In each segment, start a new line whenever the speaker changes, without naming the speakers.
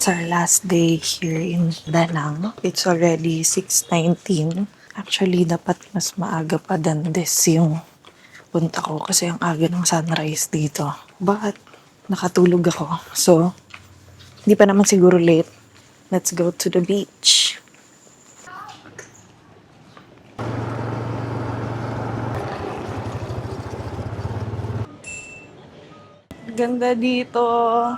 it's our last day here in Danang. It's already 6:19. Actually, dapat mas maaga pa than this yung punta ko kasi ang aga ng sunrise dito. But, nakatulog ako. So, di pa naman siguro late. Let's go to the beach. Ganda dito.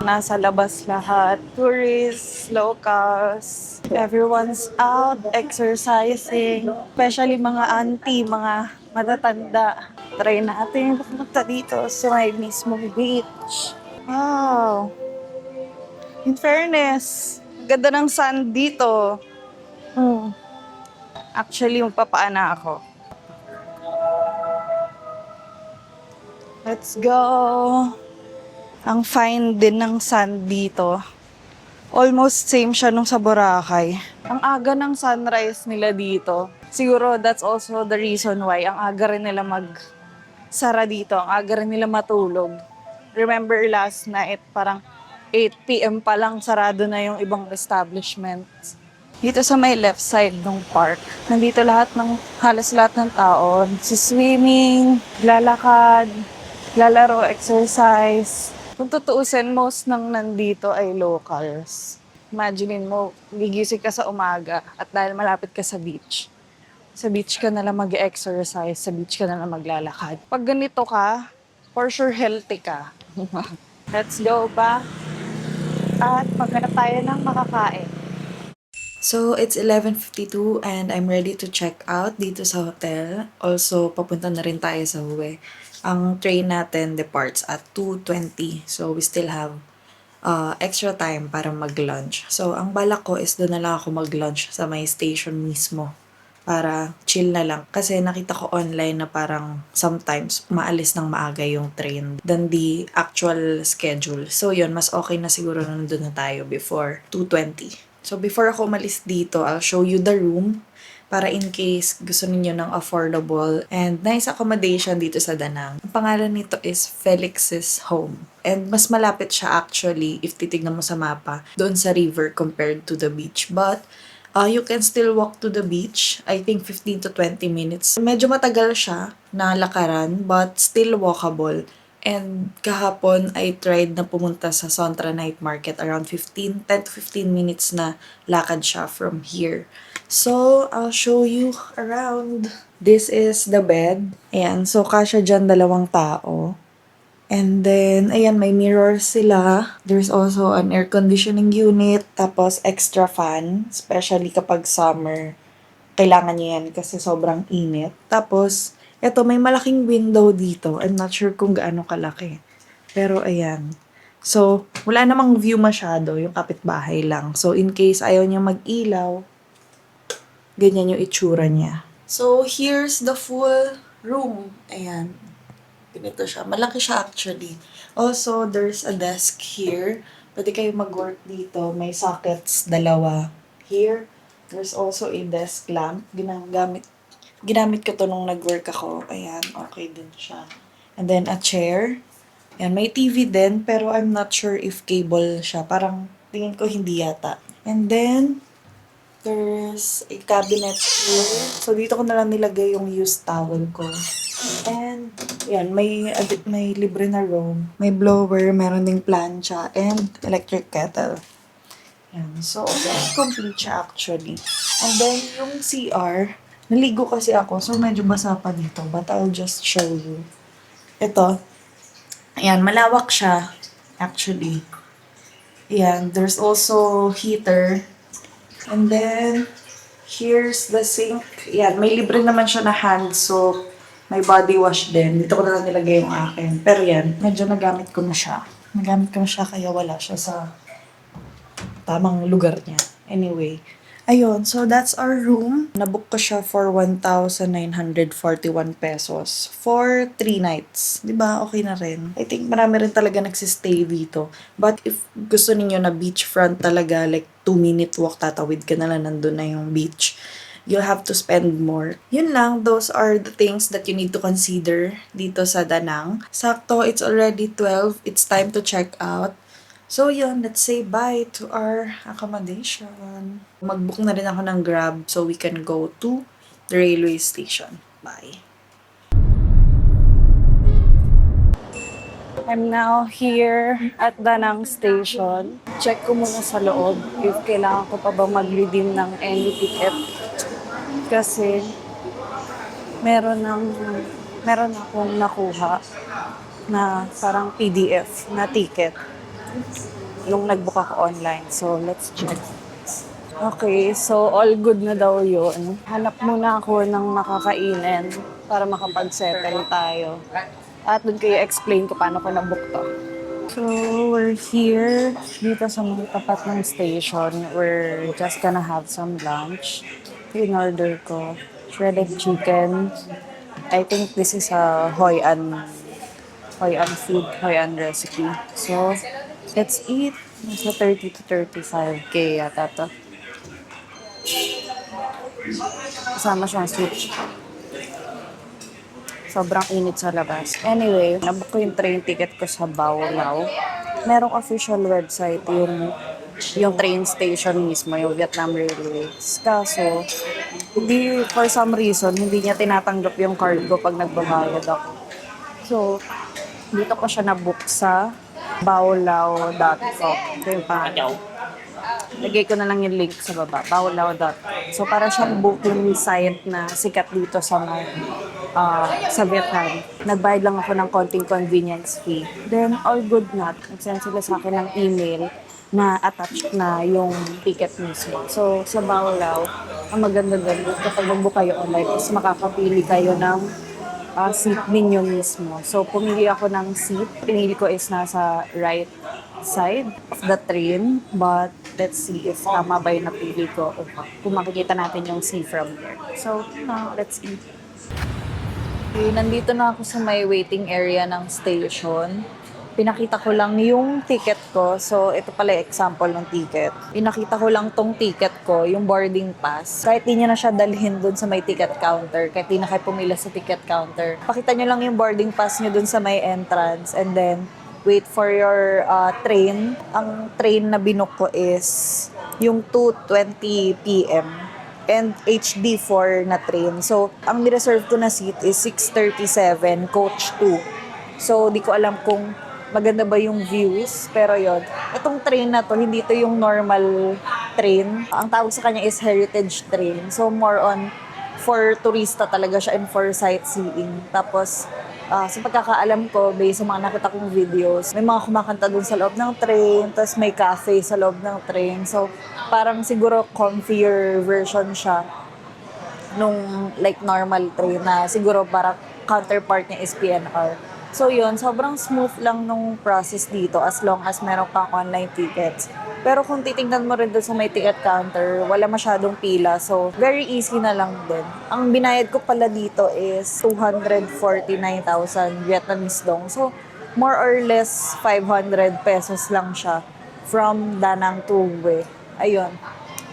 Nasa labas lahat. Tourists, locals. Everyone's out exercising. Especially mga auntie, mga matatanda. Try natin pumunta dito sa may mismong beach. Wow. In fairness, ganda ng sun dito. Actually, magpapaana ako. Let's go. Ang fine din ng sand dito. Almost same siya nung sa Boracay. Ang aga ng sunrise nila dito. Siguro that's also the reason why ang aga rin nila magsara dito. Ang aga rin nila matulog. Remember last night, parang 8 p.m. pa lang sarado na yung ibang establishments. Dito sa may left side ng park, nandito halos lahat ng tao. Swimming, lalakad, lalaro, exercise. Kung tutuusin, most ng nandito ay locals. Imagine mo, gigising ka sa umaga at dahil malapit ka sa beach ka na lang mag-exercise, sa beach ka na lang maglalakad. Pag ganito ka, for sure healthy ka. Let's go ba? At maghanap tayo ng makakain. So, it's 11:52 and I'm ready to check out dito sa hotel. Also, papunta na rin tayo sa Hue. Ang train natin departs at 2:20. So, we still have extra time para mag-lunch. So, ang balak ko is doon na lang ako mag-lunch sa may station mismo para chill na lang. Kasi nakita ko online na parang sometimes maalis ng maaga yung train than the actual schedule. So, yun, mas okay na siguro na nandun na tayo before 2:20. So, before ako umalis dito, I'll show you the room para in case gusto niyo ng affordable and nice accommodation dito sa Danang. Ang pangalan nito is Felix's Home. And mas malapit siya actually, if titignan mo sa mapa, doon sa river compared to the beach. But, you can still walk to the beach. I think 15 to 20 minutes. Medyo matagal siya na lakaran, but still walkable. And kahapon, I tried na pumunta sa Sontra Night Market around 10 to 15 minutes na lakad siya from here. So, I'll show you around. This is the bed. Ayan, so kasya dyan 2 tao. And then, ayan, may mirrors sila. There's also an air conditioning unit, tapos extra fan, especially kapag summer. Kailangan niya yan kasi sobrang init. Tapos, eto, may malaking window dito. I'm not sure kung gaano kalaki. Pero, ayan. So, wala namang view masyado, yung kapitbahay lang. So, in case ayaw niya mag-ilaw, ganyan yung itsura niya. So, here's the full room. Ayan. Ganito siya. Malaki siya actually. Also, there's a desk here. Pwede kayo mag-work dito. May sockets, 2. Here, there's also a desk lamp. Ginamit ko to nung nag-work ako. Ayan, okay din siya. And then, a chair. Ayan, may TV din, pero I'm not sure if cable siya. Parang, tingin ko hindi yata. And then, there's a cabinet here. So, dito ko na lang nilagay yung used towel ko. And, yan, may libre na room. May blower, meron ding plancha, and electric kettle. Yan. So, complete siya actually. And then, yung CR, naligo kasi ako, so medyo basa pa dito. But I'll just show you. Ito. Ayan, malawak siya. Actually. Ayan, there's also heater. And then, here's the sink. Yan, may libre naman siya na hand soap. May body wash din. Dito ko na lang nilagay yung akin. Pero yan, medyo nagamit ko na siya. Kaya wala siya sa tamang lugar niya. Anyway, ayun. So, that's our room. Nabook ko siya for 1,941 pesos for 3 nights. Diba? Okay na rin. I think marami rin talaga nagsistay dito. But if gusto niyo na beachfront talaga, like 2-minute walk, tatawid ka na lang, nandun na yung beach, you'll have to spend more. Yun lang, those are the things that you need to consider dito sa Danang. Sakto, it's already 12. It's time to check out. So yun, let's say bye to our accommodation. Mag-book na rin ako ng Grab so we can go to the railway station. Bye. I'm now here at Danang Station. Check ko muna sa loob if kailangan ko pa ba mag-redeem ng any ticket. Kasi meron akong nakuha na parang PDF na ticket nung nag-book ako online. So, let's check. Okay, so all good na daw yun. Hanap muna ako ng makakainin para makapag-settle tayo. At doon kayo explain ko paano ko na-book to. So, we're here dito sa mga tapat ng station. We're just gonna have some lunch. In-order ko shredded chicken. I think this is a Hoi An recipe. So, let's eat. Nasa 30 to 35K yata to. Kasama siyang switch. Sobrang init sa labas. Anyway, nabook ko yung train ticket ko sa Baolao. Merong official website yung train station mismo, yung Vietnam Railways. Kaso, for some reason, hindi niya tinatanggap yung card ko pag nagbabayad ako. So, dito ko siya nabook sa baolao.com. Ito yung pangalan. Lagay ko na lang yung link sa baba, baolao.com. So, para siyang booking site na sikat dito sa Vietnam. Nagbayad lang ako ng konting convenience fee. Then, all good na. Nag-send sila sa akin ng email na attached na yung ticket mismo. So, sa Baolao, ang maganda doon, kapag mag-book kayo online, is makakapili kayo ng seat ninyo mismo. So, pumili ako ng seat. Pinili ko is nasa right side of the train. But, let's see if tama ba yung napili ko. Kung makikita natin yung sea from here. So, let's eat. Okay, nandito na ako sa may waiting area ng station. Pinakita ko lang yung ticket ko. So, ito pala yung example ng ticket. Pinakita ko lang tong ticket ko, yung boarding pass. Kahit di nyo na siya dalhin dun sa may ticket counter, kahit di na kayo pumila sa ticket counter, pakita nyo lang yung boarding pass nyo dun sa may entrance and then wait for your train. Ang train na binook ko is yung 2:20 p.m. and HD4 na train. So, ang nireserve ko na seat is 637, coach 2. So, di ko alam kung maganda ba yung views, pero yon. Itong train na to, hindi to yung normal train. Ang tawag sa kanya is heritage train. So, more on for turista talaga siya and for sightseeing. Tapos, sa pagkakaalam ko, based sa mga nakita kong videos, may mga kumakanta dun sa loob ng train, tapos may cafe sa loob ng train. So, parang siguro comfier version siya nung like normal train na siguro parang counterpart niya is PNR. So yun, sobrang smooth lang nung process dito as long as meron kang online tickets. Pero kung titingnan mo rin doon sa may ticket counter, wala masyadong pila. So, very easy na lang din. Ang binayad ko pala dito is 249,000 Vietnamese dong. So, more or less 500 pesos lang siya from Da Nang to Hue. Ayun.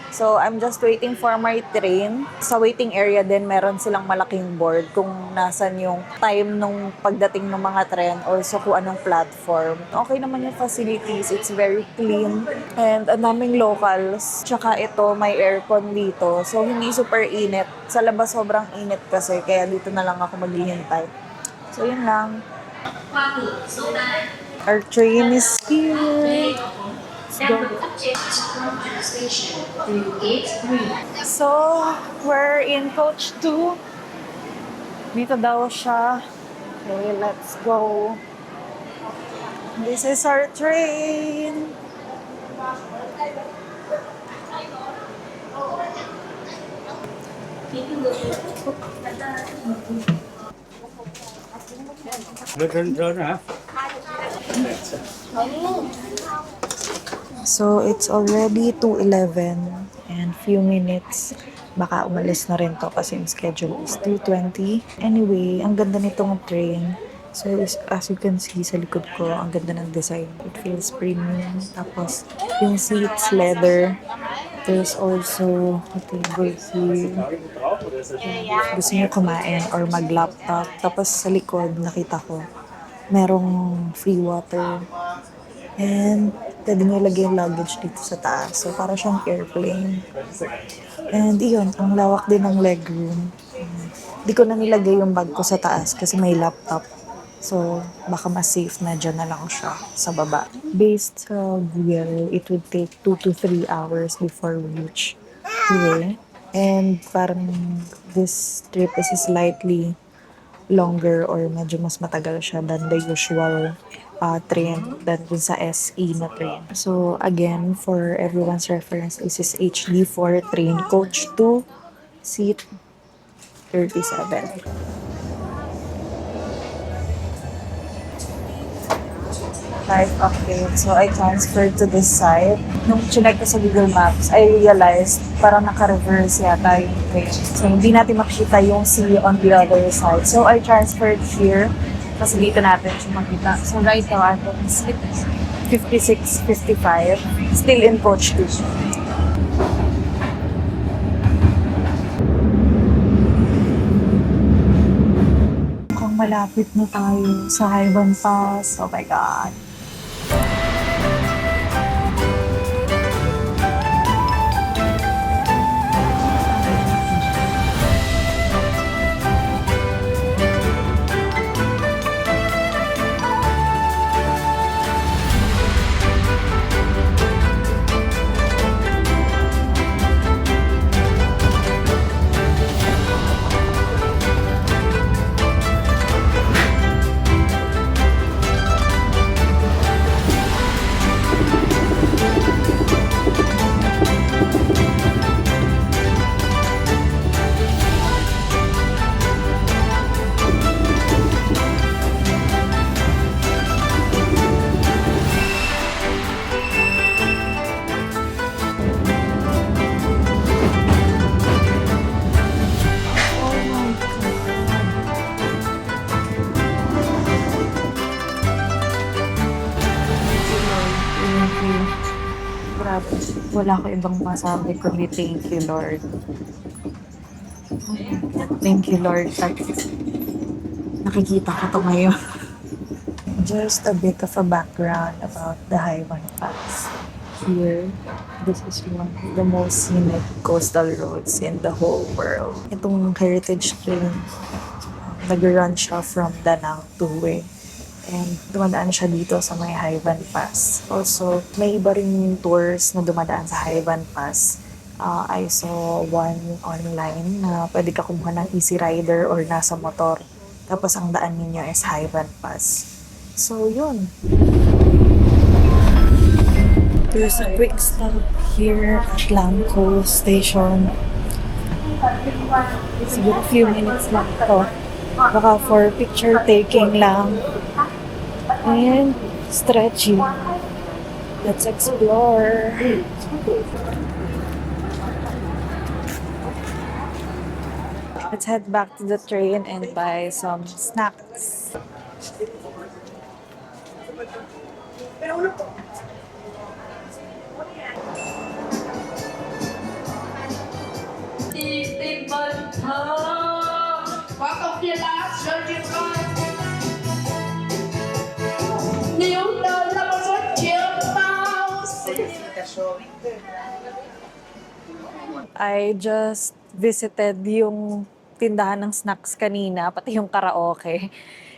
So, I'm just waiting for my train. Sa waiting area din, meron silang malaking board kung nasan yung time nung pagdating ng mga tren or so kung anong platform. Okay naman yung facilities. It's very clean. And ang daming locals. Tsaka ito, may aircon dito. So, hindi super init. Sa labas, sobrang init kasi. Kaya dito na lang ako maghihintay. So, yun lang. Our train is here. So, we're in coach 2. Dito daw siya. Okay, let's go. This is our train. So, it's already 2:11 and few minutes. Baka umalis na rin to kasi yung schedule is 2:20. Anyway, ang ganda nitong train. So, as you can see sa likod ko, ang ganda ng design. It feels premium. Tapos, yung seats, leather. There's also a table here. Gusto niyo kumain or mag-laptop. Tapos, sa likod, nakita ko, merong free water. And
pwede nyo ilagay yung luggage dito sa taas. So, para siyang airplane. And iyon, ang lawak din ng legroom. Di ko na nilagay yung bag ko sa taas kasi may laptop. So, baka mas safe na dyan na lang siya sa baba. Based sa Google, it would take 2 to 3 hours before we reach here. And parang this trip is slightly longer or medyo mas matagal siya than the usual train than dun sa SE na train. So again, for everyone's reference, this is HD4 train coach 2, seat 37. Life update. So, I transferred to this side. Nung chinek ko sa Google Maps, I realized parang naka-reverse yata yung train. So, hindi natin makita yung sea on the other side. So, I transferred here. Kasi dito natin siya makita. So, right now, I'm on seat 56-55. Still in coach 2. Kung malapit na tayo sa Haiban Pass. Oh my God. Grabe. Wala ko ibang masabi kundi thank you, Lord. Thank you, Lord. Nakikita ko to ngayon. Just a bit of a background about the Haiwan Pass. Here, this is one of the most scenic coastal roads in the whole world. Itong heritage train, nag-run siya from Danang to Hue. And dumadaan siya dito sa may Haivan Pass. Also, may iba rin yung tours na dumadaan sa Haivan Pass. I saw one online na pwede ka kumuha ng Easy Rider or nasa motor. Tapos ang daan ninyo is Haivan Pass. So, yun. There's a quick stop here at Langko Station. Siguro a few minutes lang to. Baka for picture taking lang. And stretching. Let's explore. Let's head back to the train and buy some snacks. I just visited yung tindahan ng snacks kanina, pati yung karaoke.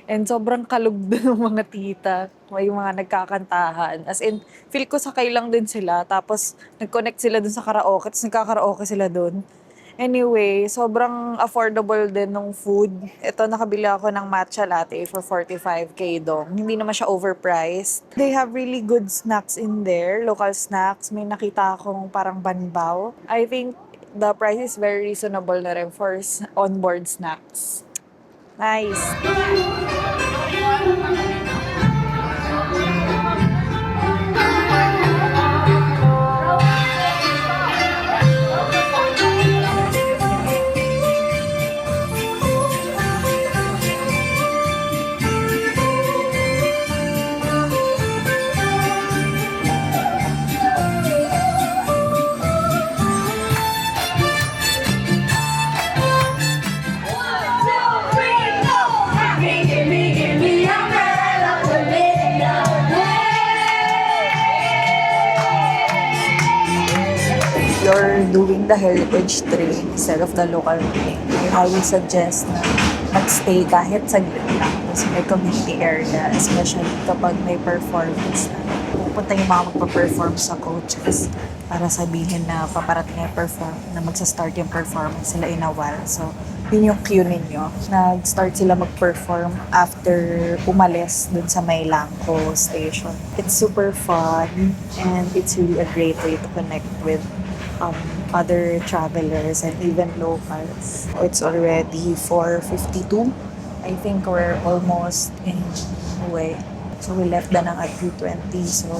And sobrang kalug doon ng mga tita. May mga nagkakantahan. As in, feel ko sakay lang din sila. Tapos, nag-connect sila dun sa karaoke. Tapos, nagkakaraoke sila dun. Anyway, sobrang affordable din ng food. Ito, nakabili ako ng matcha latte for 45k dong. Hindi naman siya overpriced. They have really good snacks in there. Local snacks. May nakita akong parang banbaw. I think the price is very reasonable na rin for onboard snacks. Nice. you're doing the heritage train instead of the local train, I highly suggest na magstay kahit saglit lang sa may community area, especially kapag may performance na pupunta yung mga magpa-perform sa coaches para sabihin na paparating na na magsa-start yung performance sila in a while. So, yun yung cue ninyo. Nag-start sila mag-perform after umalis dun sa may Langko station. It's super fun and it's really a great way to connect with other travelers and even locals. It's already 4:52. I think we're almost in Hue. So we left Danang at 2:20. So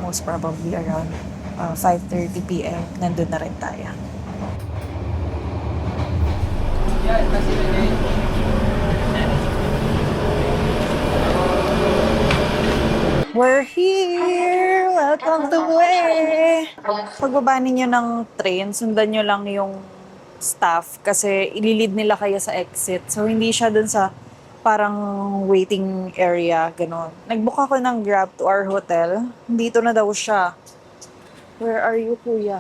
most probably around 5:30 p.m. nandun na rin tayo. We're here! Welcome to Hue! Pagbaba ninyo ng train, sundan nyo lang yung staff kasi ililid nila kayo sa exit. So, hindi siya dun sa parang waiting area, gano'n. Nag-book ako ng Grab to our hotel. Dito na daw siya. Where are you, kuya?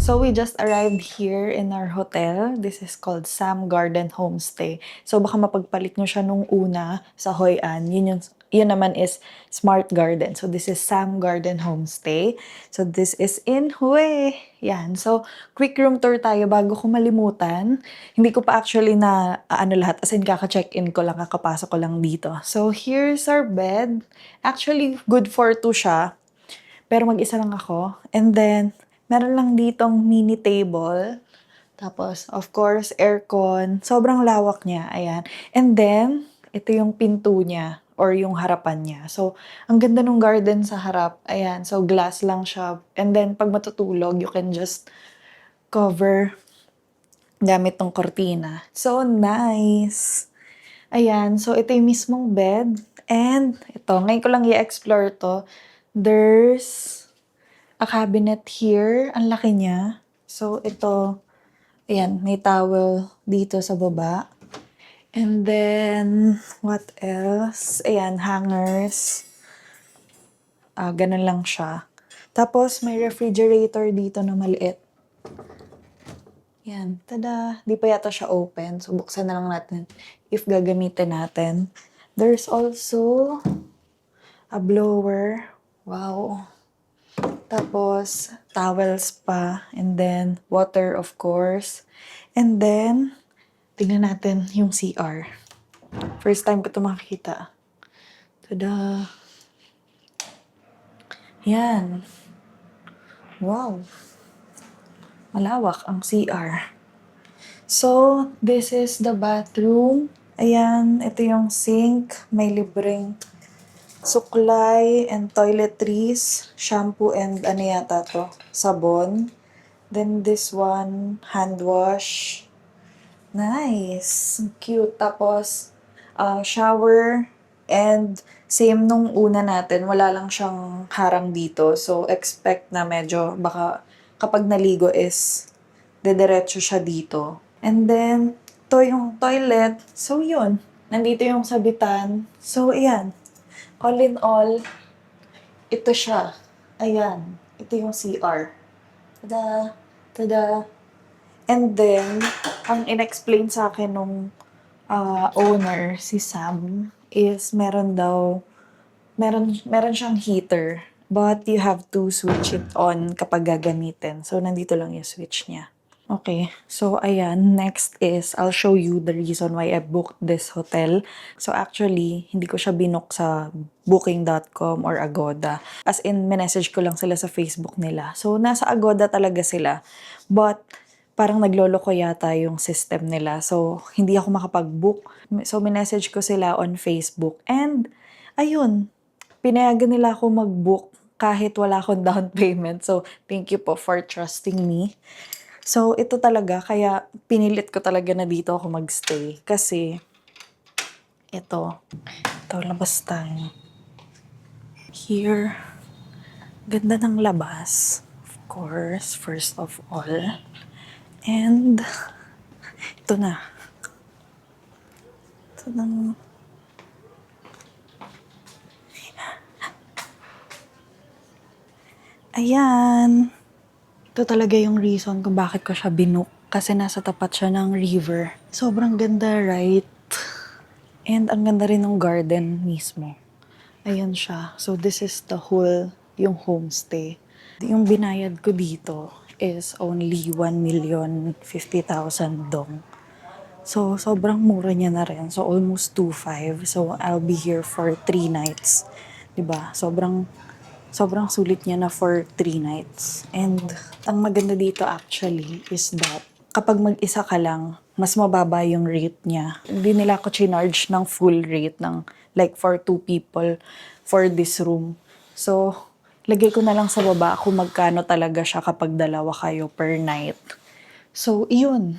So we just arrived here in our hotel. This is called Sam Garden Homestay. So baka mapagpalit nyo siya nung una sa Hoi An. Yun naman is Smart Garden. So this is Sam Garden Homestay. So this is in Hue. Yan. So quick room tour tayo bago ko malimutan. Hindi ko pa actually na lahat. As in kaka-check-in ko lang, kakapasok ko lang dito. So here's our bed. Actually good for two siya. Pero mag-isa lang ako. And then, meron lang ditong mini table. Tapos, of course, aircon. Sobrang lawak niya. Ayan. And then, ito yung pinto niya or yung harapan niya. So, ang ganda ng garden sa harap. Ayan. So, glass lang siya. And then, pag matutulog, you can just cover gamit tong kortina. So, nice. Ayan. So, ito yung mismong bed. And, ito. Ngayon ko lang i-explore to. There's a cabinet here. Ang laki niya. So, ito, ayan, may towel dito sa baba. And then, what else? Ayan, hangers. Ganun lang siya. Tapos, may refrigerator dito na maliit. Yan, tada. Di pa yata siya open. So, buksan na lang natin if gagamitin natin. There's also a blower. Wow. Tapos, towels pa. And then, water, of course. And then, tingnan natin yung CR. First time ko ito makikita. Tada! Yan. Wow. Malawak ang CR. So, this is the bathroom. Ayan, ito yung sink. May libreng suklay and toiletries, shampoo and ano yata to, sabon. Then this one, hand wash. Nice. Cute. Tapos, shower and same nung una natin, wala lang siyang harang dito. So, expect na medyo baka kapag naligo is dediretso siya dito. And then, to yung toilet. So, yun. Nandito yung sabitan. So, ayan. All in all, ito siya. Ayan. Ito yung CR. Tada! Tada! And then, ang inexplain sa akin nung owner, si Sam, is meron siyang heater. But you have to switch it on kapag gagamitin. So, nandito lang yung switch niya. Okay, so ayan, next is I'll show you the reason why I booked this hotel. So actually, hindi ko siya binook sa booking.com or Agoda. As in, message ko lang sila sa Facebook nila. So nasa Agoda talaga sila. But parang nagloloko yata yung system nila. So hindi ako makapag-book. So message ko sila on Facebook. And ayun, pinayagan nila ako mag-book kahit wala akong down payment. So thank you po for trusting me. So, ito talaga, kaya pinilit ko talaga na dito ako magstay. Kasi, ito, labas tayo. Here, ganda ng labas. Of course, first of all. And, ito na. Ito na.
Ayan. Ito talaga yung reason kung bakit ko siya binook. Kasi nasa tapat siya ng river. Sobrang ganda, right? And ang ganda rin ng garden mismo. Ayan siya. So this is the whole, yung homestay. Yung binayad ko dito is only 1,050,000 dong. So sobrang mura niya na rin. So almost 2.5. So I'll be here for 3 nights. 'Di ba? Sobrang sulit niya na for 3 nights. And ang maganda dito actually is that kapag mag-isa ka lang, mas mababa yung rate niya. Hindi nila ako chinarge ng full rate ng like for 2 people for this room. So, lagay ko na lang sa baba kung magkano talaga siya kapag dalawa kayo per night. So, iyon.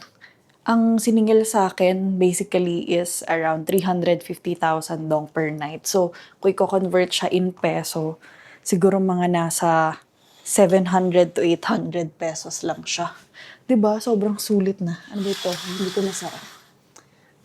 Ang siningil sa akin basically is around 350,000 dong per night. So, kung i-convert siya in peso, siguro mga nasa 700 to 800 pesos lang siya. 'Di ba? Sobrang sulit na. Ano ba ito? Hindi ko nasara.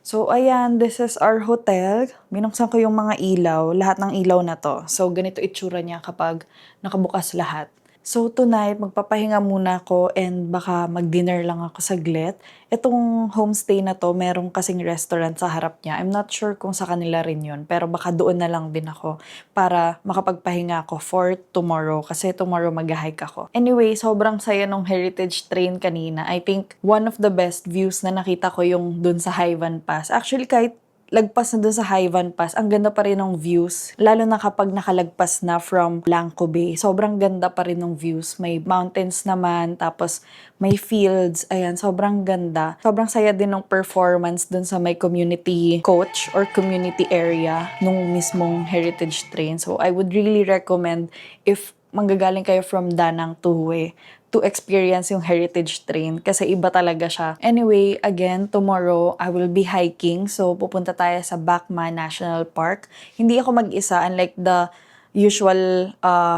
So, ayan, this is our hotel. Binuksan ko yung mga ilaw, lahat ng ilaw na to. So, ganito itsura niya kapag nakabukas lahat. So, tonight, magpapahinga muna ako and baka mag-dinner lang ako saglit. Itong homestay na to, merong kasing restaurant sa harap niya. I'm not sure kung sa kanila rin yun, pero baka doon na lang din ako para makapagpahinga ako for tomorrow kasi tomorrow mag-hike ako. Anyway, sobrang saya nung heritage train kanina. I think one of the best views na nakita ko yung dun sa Haivan Pass. Actually, kahit lagpas na dun sa Haivan Pass, ang ganda pa rin ng views. Lalo na kapag nakalagpas na from Blanco Bay. Sobrang ganda pa rin ng views. May mountains naman, tapos may fields. Ayan, sobrang ganda. Sobrang saya din ng performance dun sa may community coach or community area nung mismong heritage train. So, I would really recommend if manggagaling kayo from Danang to Hue to experience yung heritage train kasi iba talaga siya. Anyway, again, tomorrow I will be hiking. So, pupunta tayo sa Bacma National Park. Hindi ako mag-isa unlike the usual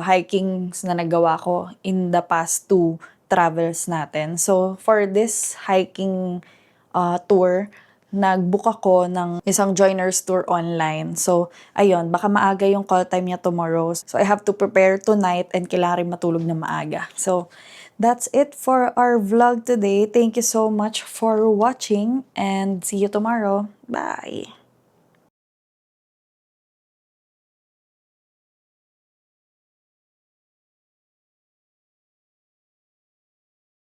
hikings na nagawa ko in the past 2 travels natin. So, for this hiking tour, nag-book ako ng isang joiner's tour online. So, ayun, baka maaga yung call time niya tomorrow. So, I have to prepare tonight and kailangan rin matulog na maaga. So, that's it for our vlog today. Thank you so much for watching and see you tomorrow. Bye!